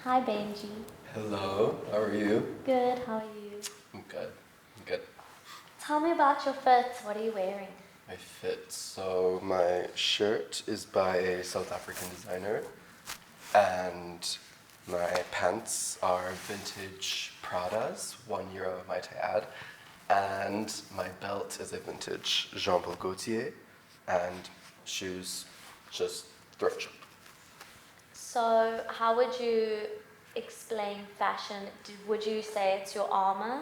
Hi Benji. Hello, how are you? Good, how are you? I'm good. I'm good. Tell me about your fit. What are you wearing? My fit. So my shirt is by a South African designer, and my pants are vintage Pradas, €1 might I add, and my belt is a vintage Jean Paul Gaultier, and shoes just thrift shop. So, how would you explain fashion? Would you say it's your armor?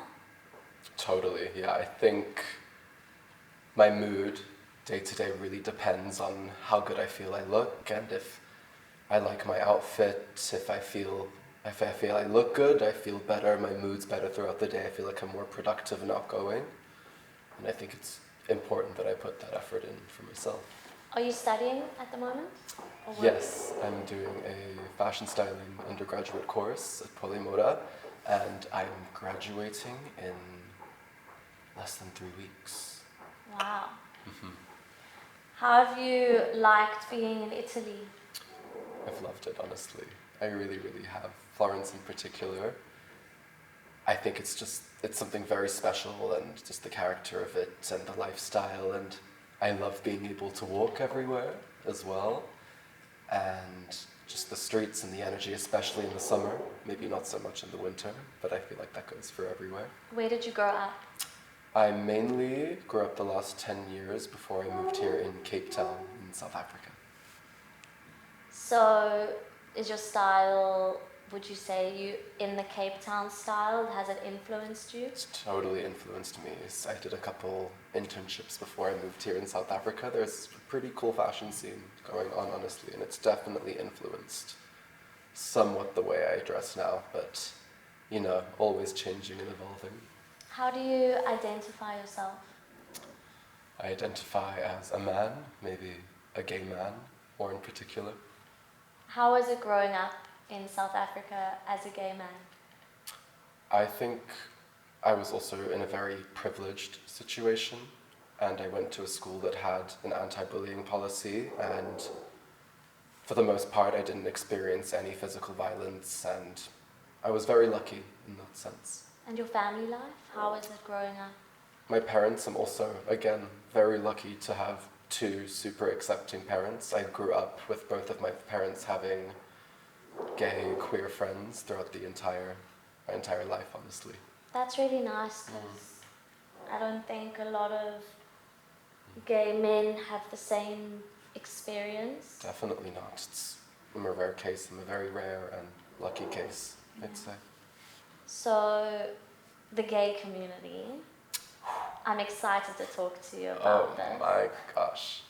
Totally, yeah. I think my mood day to day really depends on how good I feel I look, and if I like my outfit, if I feel I look good, I feel better, my mood's better throughout the day, I feel like I'm more productive and outgoing. And I think it's important that I put that effort in for myself. Are you studying at the moment? Or working? Yes, I'm doing a fashion styling undergraduate course at Polymoda, and I'm graduating in less than 3 weeks. Wow. How have you liked being in Italy? I've loved it, honestly. I really, really have. Florence in particular. I think it's something very special, and just the character of it and the lifestyle, and I love being able to walk everywhere as well. And just the streets and the energy, especially in the summer, maybe not so much in the winter, but I feel like that goes for everywhere. Where did you grow up? I mainly grew up the last 10 years before I moved here in Cape Town in South Africa. So, is your style, would you say you in the Cape Town style? Has it influenced you? It's totally influenced me. I did a couple internships before I moved here in South Africa. There's a pretty cool fashion scene going on, honestly, and it's definitely influenced somewhat the way I dress now, but, always changing and evolving. How do you identify yourself? I identify as a man, maybe a gay man, more in particular. How was it growing up in South Africa as a gay man? I think I was also in a very privileged situation, and I went to a school that had an anti-bullying policy, and for the most part I didn't experience any physical violence, and I was very lucky in that sense. And your family life? How was it growing up? My parents, I'm also, again, very lucky to have two super accepting parents. I grew up with both of my parents having gay, queer friends throughout my entire life, honestly. That's really nice because I don't think a lot of gay men have the same experience. Definitely not. I'm a rare case. I'm a very rare and lucky case, I'd say. So, the gay community, I'm excited to talk to you Oh about this. my gosh.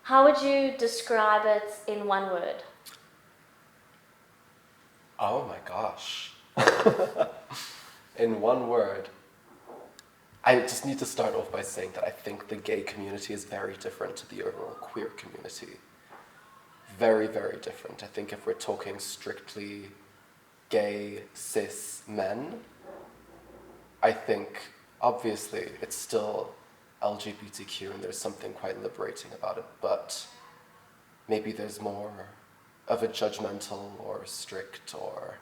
How would you describe it in one word? Oh my gosh. In one word, I just need to start off by saying that I think the gay community is very different to the overall queer community. Very, very different. I think if we're talking strictly gay, cis men, I think obviously it's still LGBTQ and there's something quite liberating about it, but maybe there's more of a judgmental or strict or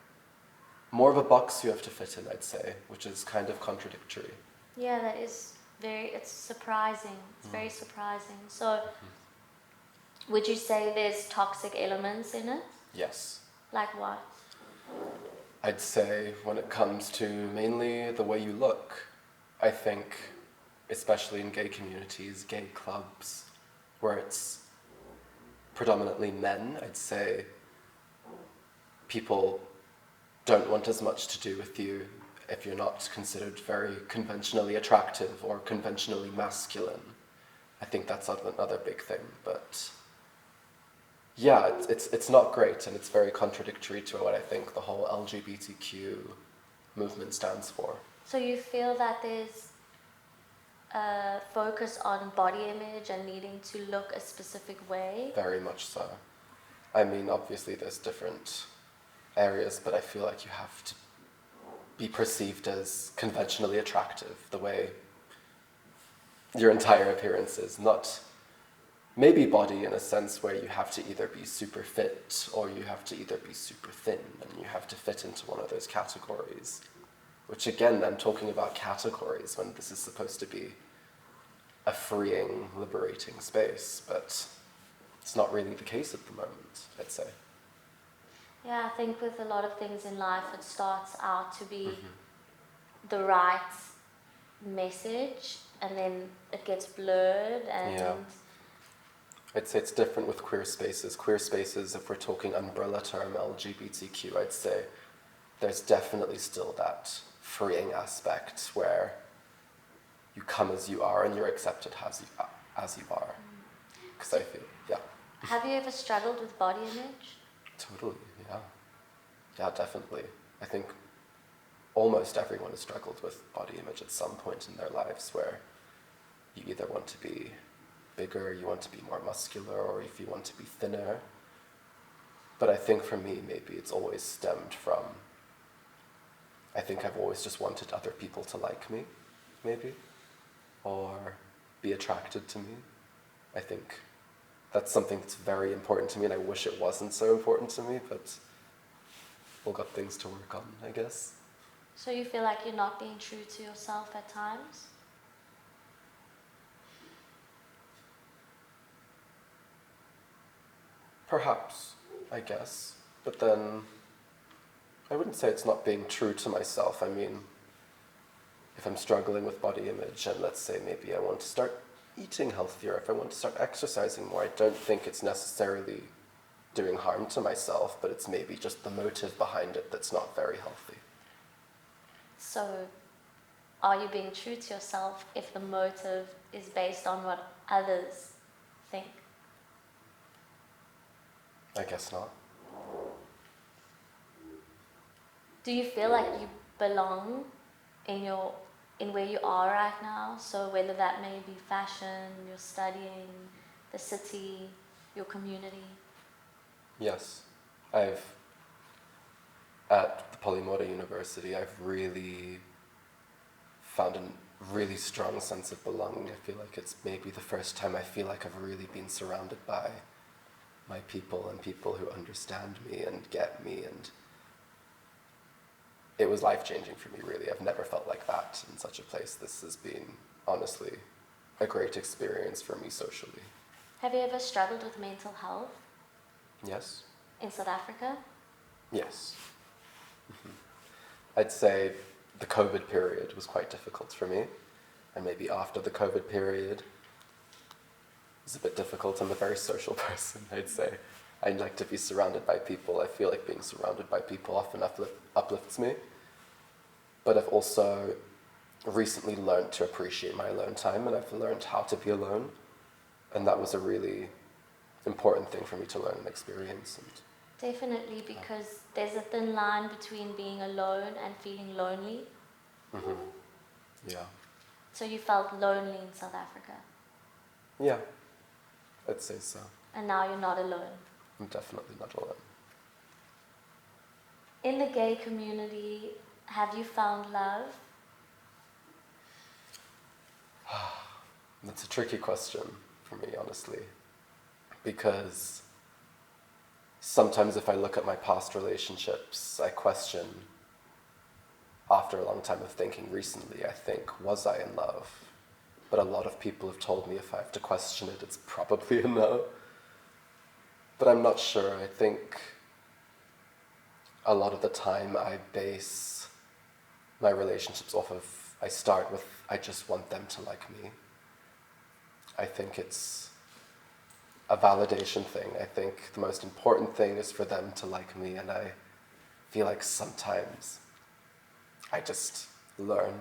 more of a box you have to fit in, I'd say, which is kind of contradictory. Yeah, that is it's surprising. It's very surprising. So, would you say there's toxic elements in it? Yes. Like what? I'd say when it comes to mainly the way you look, I think, especially in gay communities, gay clubs, where it's predominantly men, I'd say people don't want as much to do with you if you're not considered very conventionally attractive or conventionally masculine. I think that's another big thing, but yeah, it's not great, and it's very contradictory to what I think the whole LGBTQ movement stands for. So you feel that there's a focus on body image and needing to look a specific way? Very much so. I mean, obviously there's different areas, but I feel like you have to be perceived as conventionally attractive, the way your entire appearance is, not maybe body in a sense where you have to either be super fit or you have to either be super thin, and you have to fit into one of those categories. Which again, I'm talking about categories when this is supposed to be a freeing, liberating space, but it's not really the case at the moment, I'd say. Yeah, I think with a lot of things in life, it starts out to be the right message, and then it gets blurred, and Yeah. I'd say it's different with queer spaces. Queer spaces, if we're talking umbrella term LGBTQ, I'd say there's definitely still that freeing aspect where you come as you are and you're accepted as you are. Because I feel, yeah. Have you ever struggled with body image? Totally, yeah. Yeah, definitely. I think almost everyone has struggled with body image at some point in their lives where you either want to be bigger, you want to be more muscular, or if you want to be thinner. But I think for me, maybe it's always stemmed from, I think I've always just wanted other people to like me, maybe, or be attracted to me. I think that's something that's very important to me, and I wish it wasn't so important to me, but we've got things to work on, I guess. So you feel like you're not being true to yourself at times? Perhaps, I guess. But then, I wouldn't say it's not being true to myself. I mean, if I'm struggling with body image, and let's say maybe I want to start eating healthier, if I want to start exercising more, I don't think it's necessarily doing harm to myself, but it's maybe just the motive behind it that's not very healthy. So are you being true to yourself if the motive is based on what others think? I guess not. Do you feel like you belong in where you are right now? So whether that may be fashion, you're studying, the city, your community. Yes. At the Polymora University, I've really found a really strong sense of belonging. I feel like it's maybe the first time I feel like I've really been surrounded by my people and people who understand me and get me, and it was life-changing for me, really. I've never felt like that in such a place. This has been, honestly, a great experience for me socially. Have you ever struggled with mental health Yes? in South Africa? Yes. I'd say the COVID period was quite difficult for me, and maybe after the COVID period, it was a bit difficult. I'm a very social person, I'd say. I like to be surrounded by people. I feel like being surrounded by people often uplifts me. But I've also recently learned to appreciate my alone time, and I've learned how to be alone. And that was a really important thing for me to learn and experience. And Definitely, because there's a thin line between being alone and feeling lonely. yeah. So you felt lonely in South Africa, Yeah, I'd say so. and now you're not alone. I'm definitely not alone. In the gay community, have you found love? That's a tricky question for me, honestly, because sometimes if I look at my past relationships, I question, after a long time of thinking recently, I think, was I in love? But a lot of people have told me if I have to question it, it's probably a no. But I'm not sure. I think a lot of the time I base my relationships off of, I start with, I just want them to like me. I think it's a validation thing. I think the most important thing is for them to like me, and I feel like sometimes I just learn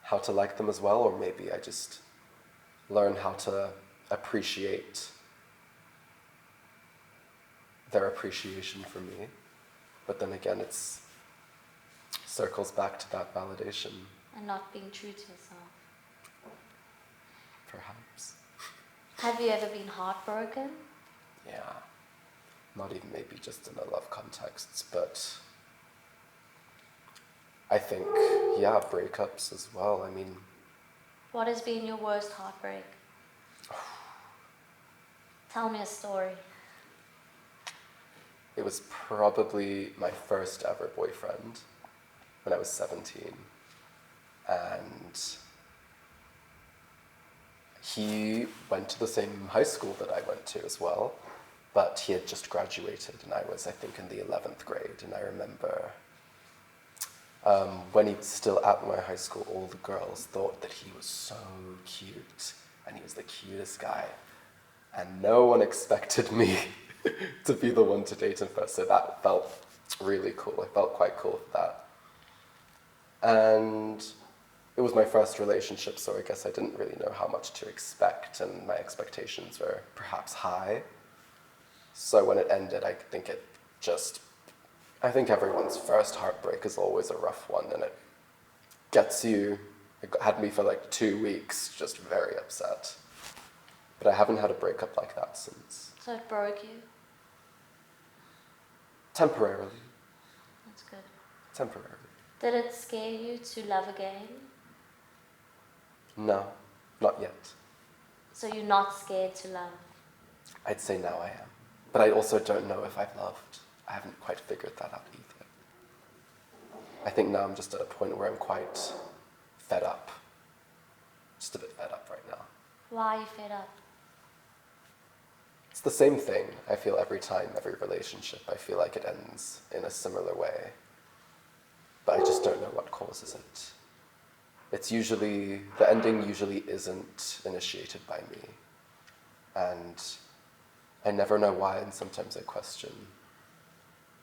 how to like them as well, or maybe I just learn how to appreciate their appreciation for me. But then again, it's circles back to that validation. And not being true to yourself. Perhaps. Have you ever been heartbroken? Yeah. Not even maybe just in a love contexts, but I think, yeah, breakups as well. I mean, What has been your worst heartbreak? Tell me a story. It was probably my first ever boyfriend when I was 17. And he went to the same high school that I went to as well, but he had just graduated and I was, I think, in the 11th grade. And I remember when he was still at my high school, all the girls thought that he was so cute and he was the cutest guy. And no one expected me to be the one to date him first, so that felt really cool. I felt quite cool for that. And it was my first relationship, so I guess I didn't really know how much to expect, and my expectations were perhaps high. So when it ended, I think everyone's first heartbreak is always a rough one, and it had me for like 2 weeks just very upset. But I haven't had a breakup like that since. So it broke you? Temporarily. That's good. Temporarily. Did it scare you to love again? No, not yet. So you're not scared to love? I'd say now I am. But I also don't know if I've loved. I haven't quite figured that out either. I think now I'm just at a point where I'm quite fed up. Just a bit fed up right now. Why are you fed up? It's the same thing, I feel, every time, every relationship. I feel like it ends in a similar way. But I just don't know what causes it. The ending usually isn't initiated by me. And I never know why, and sometimes I question,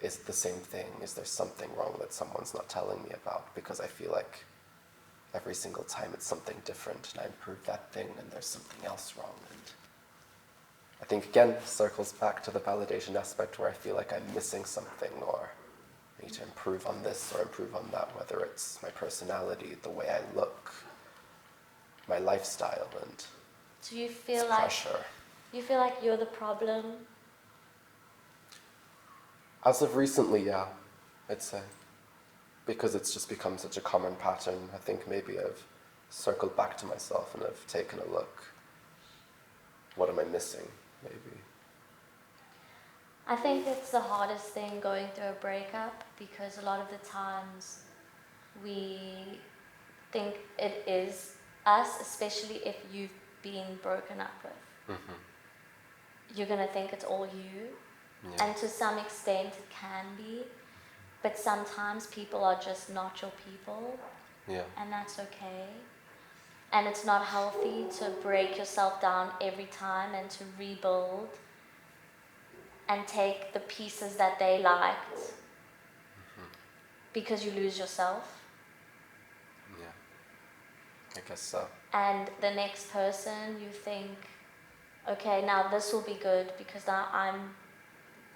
is it the same thing? Is there something wrong that someone's not telling me about? Because I feel like every single time it's something different, and I improve that thing, and there's something else wrong. And I think, again, circles back to the validation aspect where I feel like I'm missing something, or I need to improve on this or improve on that, whether it's my personality, the way I look, my lifestyle, and Do you feel it's like pressure. you feel like you're the problem? As of recently, yeah, I'd say. Because it's just become such a common pattern, I think maybe I've circled back to myself and I've taken a look. What am I missing, maybe? I think it's the hardest thing going through a breakup, because a lot of the times we think it is us, especially if you've been broken up with. Mm-hmm. You're going to think it's all you. Yeah. And to some extent it can be, but sometimes people are just not your people, Yeah. and that's okay. And it's not healthy to break yourself down every time and to rebuild and take the pieces that they liked, because you lose yourself. Yeah. I guess so. And the next person, you think, okay, now this will be good because now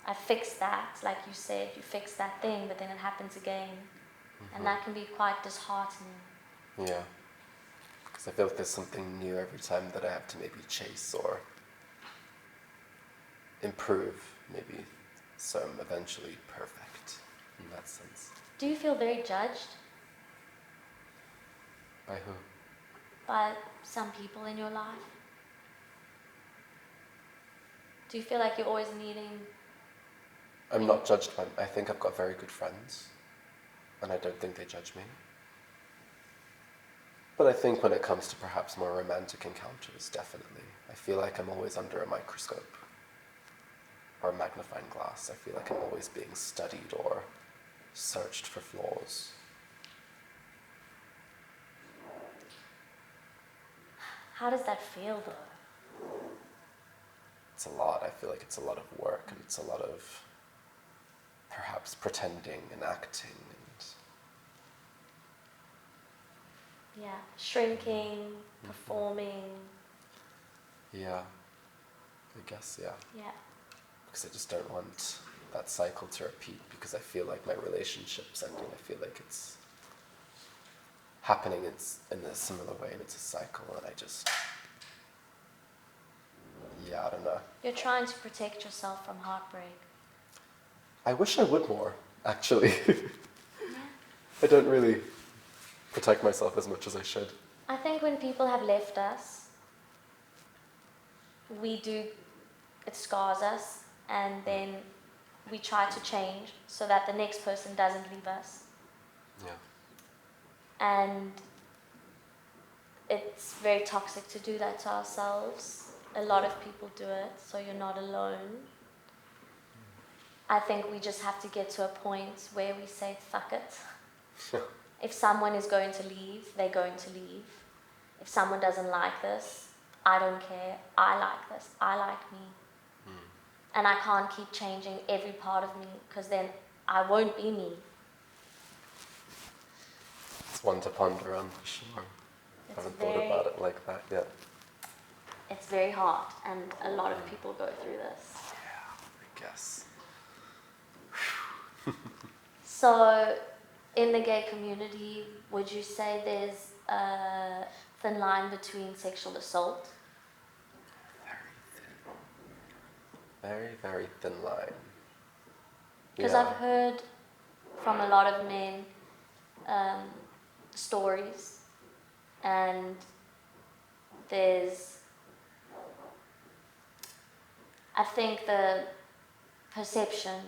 I fixed that. Like you said, you fixed that thing, but then it happens again. Mm-hmm. And that can be quite disheartening. Yeah. Because I feel like there's something new every time that I have to maybe chase or improve, maybe, so I'm eventually perfect in that sense. Do you feel very judged By who? by some people in your life? Do you feel like you're always needing... I'm not judged by. I think I've got very good friends, and I don't think they judge me. But I think when it comes to perhaps more romantic encounters, definitely. I feel like I'm always under a microscope or a magnifying glass. I feel like I'm always being studied or searched for flaws. How does that feel, though? It's a lot. I feel like it's a lot of work, and it's a lot of perhaps pretending and acting and Yeah, shrinking, performing. yeah, I guess, yeah. Yeah. Because I just don't want that cycle to repeat, because I feel like my relationship's ending. I feel like it's happening in a similar way, and it's a cycle, and I don't know. You're trying to protect yourself from heartbreak. I wish I would more, actually. Yeah. I don't really protect myself as much as I should. I think when people have left us, it scars us, and then we try to change so that the next person doesn't leave us. Yeah. And it's very toxic to do that to ourselves. A lot of people do it, so you're not alone. I think we just have to get to a point where we say, fuck it. If someone is going to leave, they're going to leave. If someone doesn't like this, I don't care. I like this. I like me. And I can't keep changing every part of me, because then I won't be me. It's one to ponder on, for sure. I haven't thought about it like that yet. It's very hard, and a lot of people go through this. Yeah, I guess. So, in the gay community, would you say there's a thin line between sexual assault? Very, very thin line. Because I've heard from a lot of men stories, and I think the perception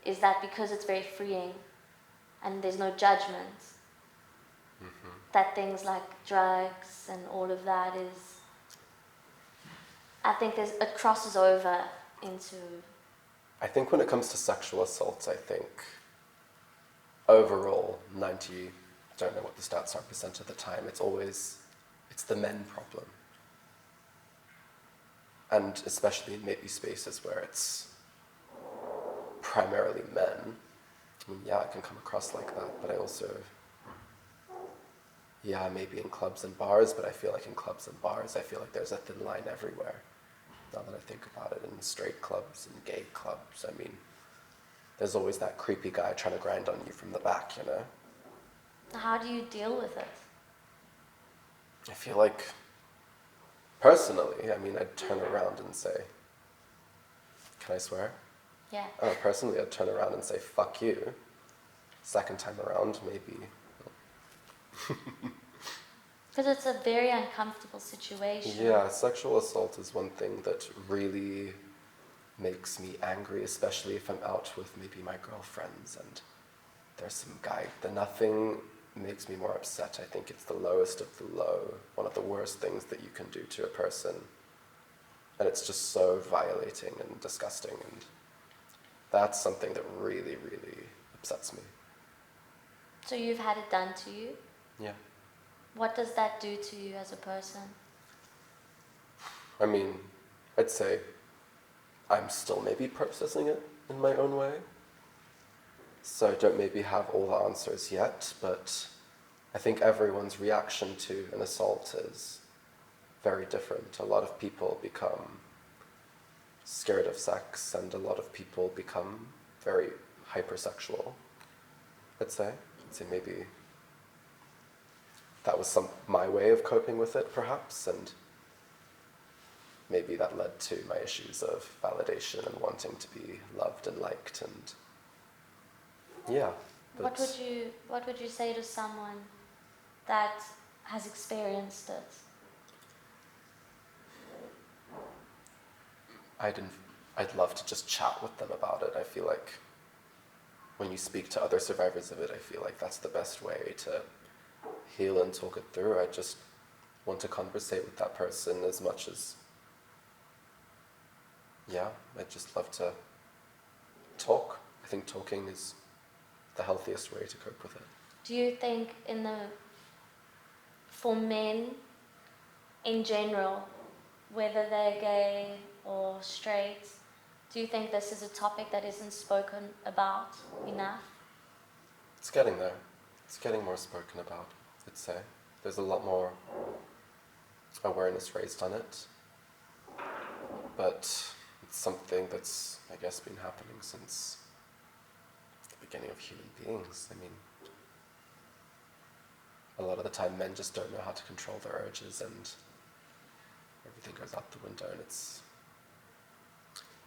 is that because it's very freeing and there's no judgment, that things like drugs and all of that I think it crosses over into... I think when it comes to sexual assaults, I think overall, 90, don't know what the stats are percent of the time, it's the men problem. And especially in maybe spaces where it's primarily men. I mean, yeah, it can come across like that, but I also, yeah, maybe in clubs and bars, but I feel like in clubs and bars, I feel like there's a thin line everywhere. Now that I think about it, in straight clubs and gay clubs, I mean, there's always that creepy guy trying to grind on you from the back, you know? How do you deal with it? I feel like, personally, I mean, I'd turn around and say, can I swear? Yeah. Personally, I'd turn around and say, fuck you. Second time around, maybe. Because it's a very uncomfortable situation. Yeah, sexual assault is one thing that really makes me angry, especially if I'm out with maybe my girlfriends and there's some guy. Nothing makes me more upset. I think it's the lowest of the low, one of the worst things that you can do to a person. And it's just so violating and disgusting, and that's something that really, really upsets me. So you've had it done to you? Yeah. What does that do to you as a person? I mean, I'd say I'm still maybe processing it in my own way. So I don't maybe have all the answers yet, but I think everyone's reaction to an assault is very different. A lot of people become scared of sex, and a lot of people become very hypersexual, I'd say. Maybe that was my way of coping with it, perhaps, and maybe that led to my issues of validation and wanting to be loved and liked, and yeah. What would you say to someone that has experienced it? I'd love to just chat with them about it. I feel like when you speak to other survivors of it, I feel like that's the best way to heal and talk it through. I just want to conversate with that person as much as, yeah, I'd just love to talk. I think talking is the healthiest way to cope with it. Do you think for men in general, whether they're gay or straight, do you think this is a topic that isn't spoken about enough? It's getting there. It's getting more spoken about, I'd say. There's a lot more awareness raised on it. But it's something that's, I guess, been happening since the beginning of human beings. I mean, a lot of the time men just don't know how to control their urges, and everything goes out the window, and it's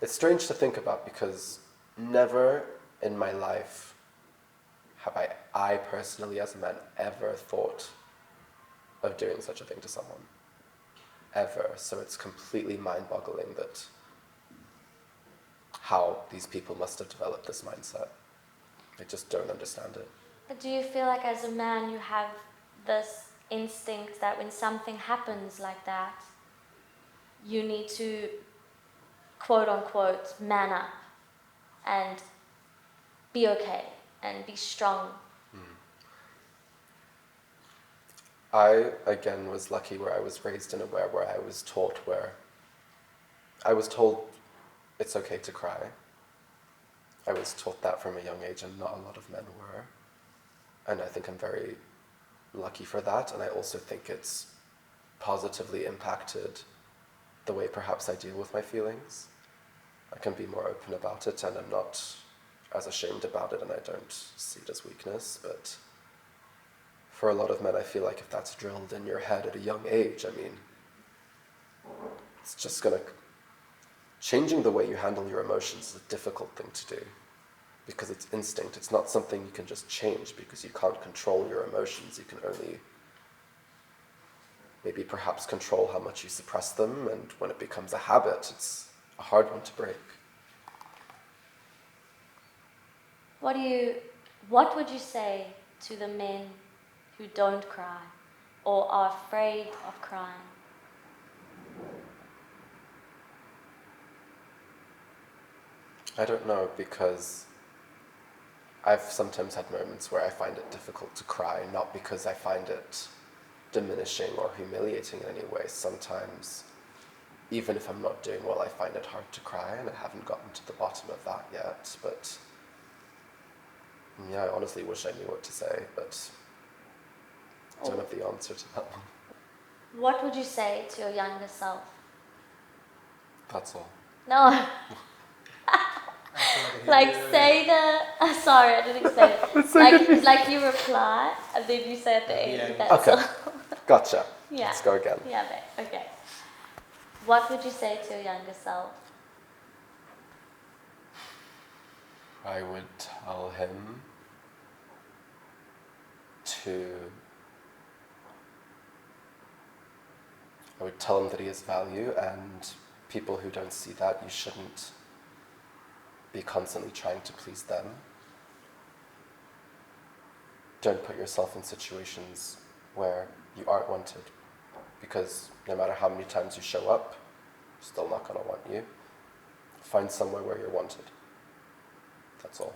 strange to think about, because never in my life have I personally as a man ever thought of doing such a thing to someone. Ever. So it's completely mind-boggling that how these people must have developed this mindset. I just don't understand it. But do you feel like as a man you have this instinct that when something happens like that, you need to, quote unquote, man up and be okay and be strong? I, again, was lucky where I was raised in a where I was taught it's okay to cry. I was taught that from a young age, and not a lot of men were. And I think I'm very lucky for that, and I also think it's positively impacted the way perhaps I deal with my feelings. I can be more open about it, and I'm not as ashamed about it, and I don't see it as weakness, but for a lot of men, I feel like if that's drilled in your head at a young age, I mean, it's just gonna... Changing the way you handle your emotions is a difficult thing to do, because it's instinct. It's not something you can just change, because you can't control your emotions. You can only maybe perhaps control how much you suppress them, and when it becomes a habit, it's a hard one to break. What would you say to the men who don't cry or are afraid of crying? I don't know, because I've sometimes had moments where I find it difficult to cry, not because I find it diminishing or humiliating in any way. Sometimes, even if I'm not doing well, I find it hard to cry, and I haven't gotten to the bottom of that yet. But yeah, I honestly wish I knew what to say, but I don't have the answer to that one. What would you say to your younger self? That's all. No. Like say the... sorry, I didn't say it. Like you reply, and then you say at the end, that's Okay, all. gotcha. Yeah. Let's go again. Yeah, babe. Okay. What would you say to your younger self? I would tell him I would tell him that he has value, and people who don't see that, you shouldn't be constantly trying to please them. Don't put yourself in situations where you aren't wanted, because no matter how many times you show up, still not going to want you. Find somewhere where you're wanted. That's all.